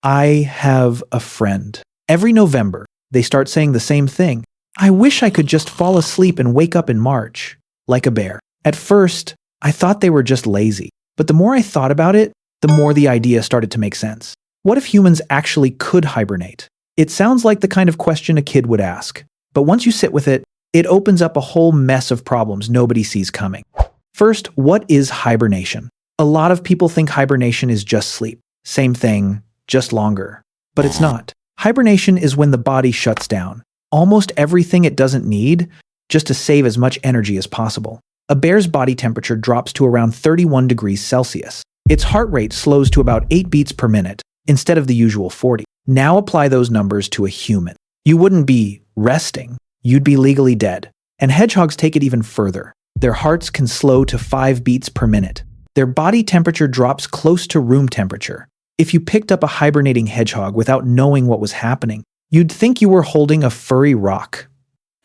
I have a friend. Every November, they start saying the same thing. I wish I could just fall asleep and wake up in March, like a bear. At first, I thought they were just lazy. But the more I thought about it, the more the idea started to make sense. What if humans actually could hibernate? It sounds like the kind of question a kid would ask. But once you sit with it, it opens up a whole mess of problems nobody sees coming. First, what is hibernation? A lot of people think hibernation is just sleep. Same thing, just longer. But it's not. Hibernation is when the body shuts down. Almost everything it doesn't need, just to save as much energy as possible. A bear's body temperature drops to around 31 degrees Celsius. Its heart rate slows to about 8 beats per minute, instead of the usual 40. Now apply those numbers to a human. You wouldn't be resting, you'd be legally dead. And hedgehogs take it even further. Their hearts can slow to 5 beats per minute. Their body temperature drops close to room temperature. If you picked up a hibernating hedgehog without knowing what was happening, you'd think you were holding a furry rock.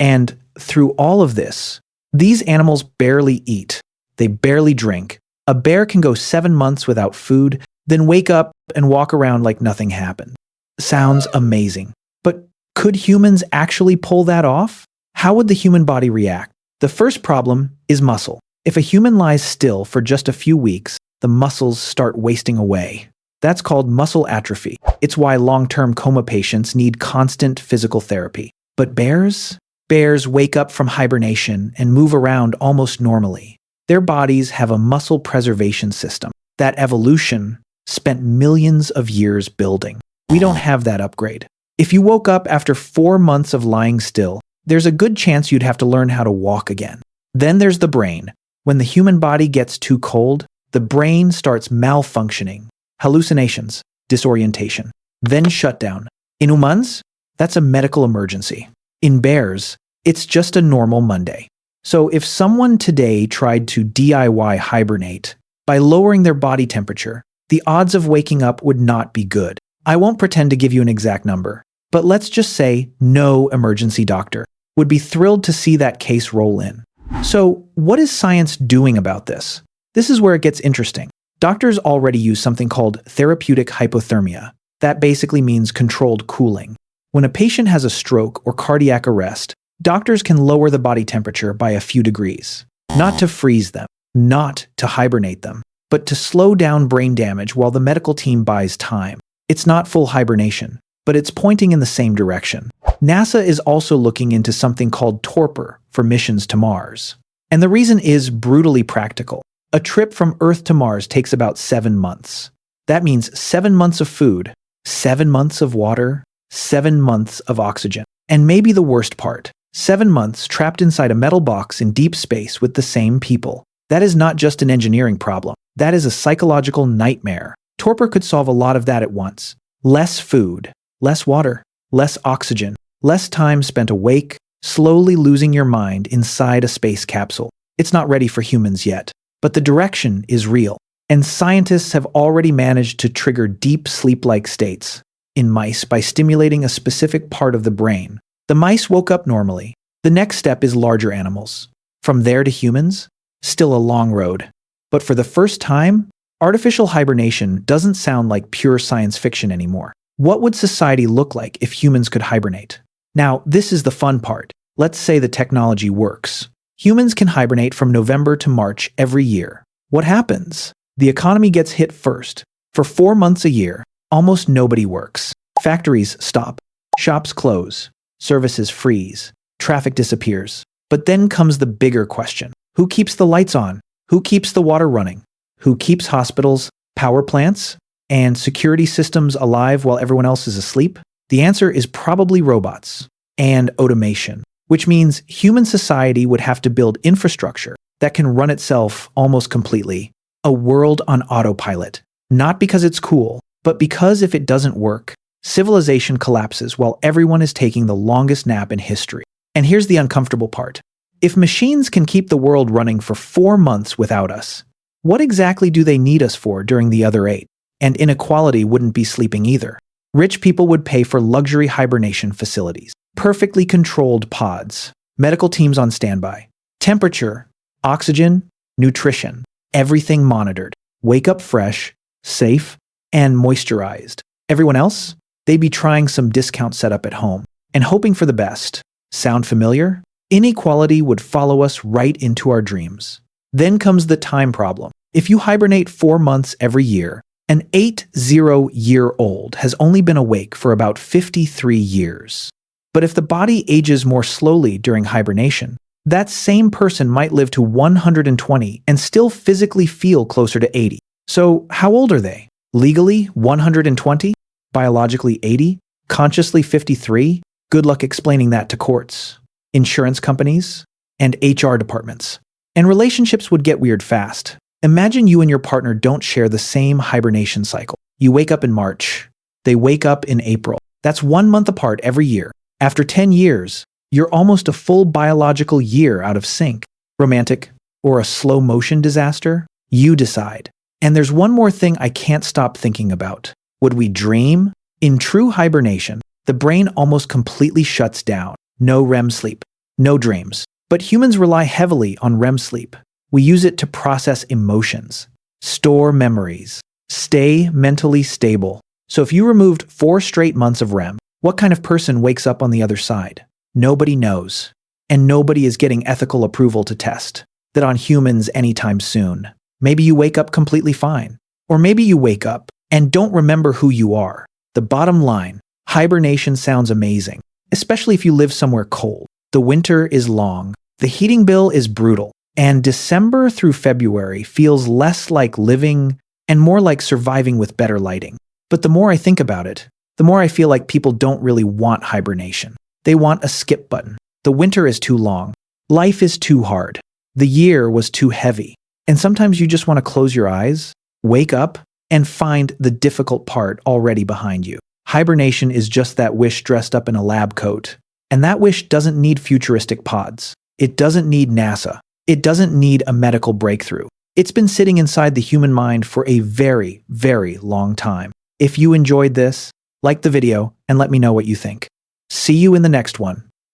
And through all of this, these animals barely eat. They barely drink. A bear can go 7 months without food, then wake up and walk around like nothing happened. Sounds amazing. But could humans actually pull that off? How would the human body react? The first problem is muscle. If a human lies still for just a few weeks, the muscles start wasting away. That's called muscle atrophy. It's why long-term coma patients need constant physical therapy. But bears? Bears wake up from hibernation and move around almost normally. Their bodies have a muscle preservation system that evolution spent millions of years building. We don't have that upgrade. If you woke up after 4 months of lying still, there's a good chance you'd have to learn how to walk again. Then there's the brain. When the human body gets too cold, the brain starts malfunctioning. Hallucinations, disorientation, then shutdown. In humans, that's a medical emergency. In bears, it's just a normal Monday. So if someone today tried to DIY hibernate by lowering their body temperature, the odds of waking up would not be good. I won't pretend to give you an exact number, but let's just say no emergency doctor would be thrilled to see that case roll in. So what is science doing about this? This is where it gets interesting. Doctors already use something called therapeutic hypothermia. That basically means controlled cooling. When a patient has a stroke or cardiac arrest, doctors can lower the body temperature by a few degrees. Not to freeze them, not to hibernate them, but to slow down brain damage while the medical team buys time. It's not full hibernation, but it's pointing in the same direction. NASA is also looking into something called Torpor for missions to Mars. And the reason is brutally practical. A trip from Earth to Mars takes about 7 months. That means 7 months of food, 7 months of water, 7 months of oxygen. And maybe the worst part, 7 months trapped inside a metal box in deep space with the same people. That is not just an engineering problem. That is a psychological nightmare. Torpor could solve a lot of that at once. Less food, less water, less oxygen, less time spent awake, slowly losing your mind inside a space capsule. It's not ready for humans yet. But the direction is real, and scientists have already managed to trigger deep sleep-like states in mice by stimulating a specific part of the brain. The mice woke up normally. The next step is larger animals. From there to humans, still a long road. But for the first time, artificial hibernation doesn't sound like pure science fiction anymore. What would society look like if humans could hibernate? Now, this is the fun part. Let's say the technology works. Humans can hibernate from November to March every year. What happens? The economy gets hit first. For 4 months a year, almost nobody works. Factories stop. Shops close. Services freeze. Traffic disappears. But then comes the bigger question. Who keeps the lights on? Who keeps the water running? Who keeps hospitals, power plants, and security systems alive while everyone else is asleep? The answer is probably robots and automation. Which means human society would have to build infrastructure that can run itself almost completely. A world on autopilot. Not because it's cool, but because if it doesn't work, civilization collapses while everyone is taking the longest nap in history. And here's the uncomfortable part. If machines can keep the world running for 4 months without us, what exactly do they need us for during the other 8? And inequality wouldn't be sleeping either. Rich people would pay for luxury hibernation facilities. Perfectly controlled pods, medical teams on standby, temperature, oxygen, nutrition, everything monitored. Wake up fresh, safe, and moisturized. Everyone else? They'd be trying some discount setup at home and hoping for the best. Sound familiar? Inequality would follow us right into our dreams. Then comes the time problem. If you hibernate 4 months every year, an 80-year-old has only been awake for about 53 years. But if the body ages more slowly during hibernation, that same person might live to 120 and still physically feel closer to 80. So how old are they? Legally 120? Biologically 80? Consciously 53? Good luck explaining that to courts, insurance companies, and HR departments. And relationships would get weird fast. Imagine you and your partner don't share the same hibernation cycle. You wake up in March. They wake up in April. That's 1 month apart every year. After 10 years, you're almost a full biological year out of sync. Romantic or a slow motion disaster? You decide. And there's one more thing I can't stop thinking about. Would we dream? In true hibernation, the brain almost completely shuts down. No REM sleep, no dreams. But humans rely heavily on REM sleep. We use it to process emotions, store memories, stay mentally stable. So if you removed 4 straight months of REM, what kind of person wakes up on the other side? Nobody knows. And nobody is getting ethical approval to test that on humans anytime soon. Maybe you wake up completely fine. Or maybe you wake up and don't remember who you are. The bottom line, hibernation sounds amazing, especially if you live somewhere cold. The winter is long, the heating bill is brutal, and December through February feels less like living and more like surviving with better lighting. But the more I think about it, the more I feel like people don't really want hibernation. They want a skip button. The winter is too long. Life is too hard. The year was too heavy. And sometimes you just want to close your eyes, wake up, and find the difficult part already behind you. Hibernation is just that wish dressed up in a lab coat. And that wish doesn't need futuristic pods. It doesn't need NASA. It doesn't need a medical breakthrough. It's been sitting inside the human mind for a very, very long time. If you enjoyed this, like the video and let me know what you think. See you in the next one.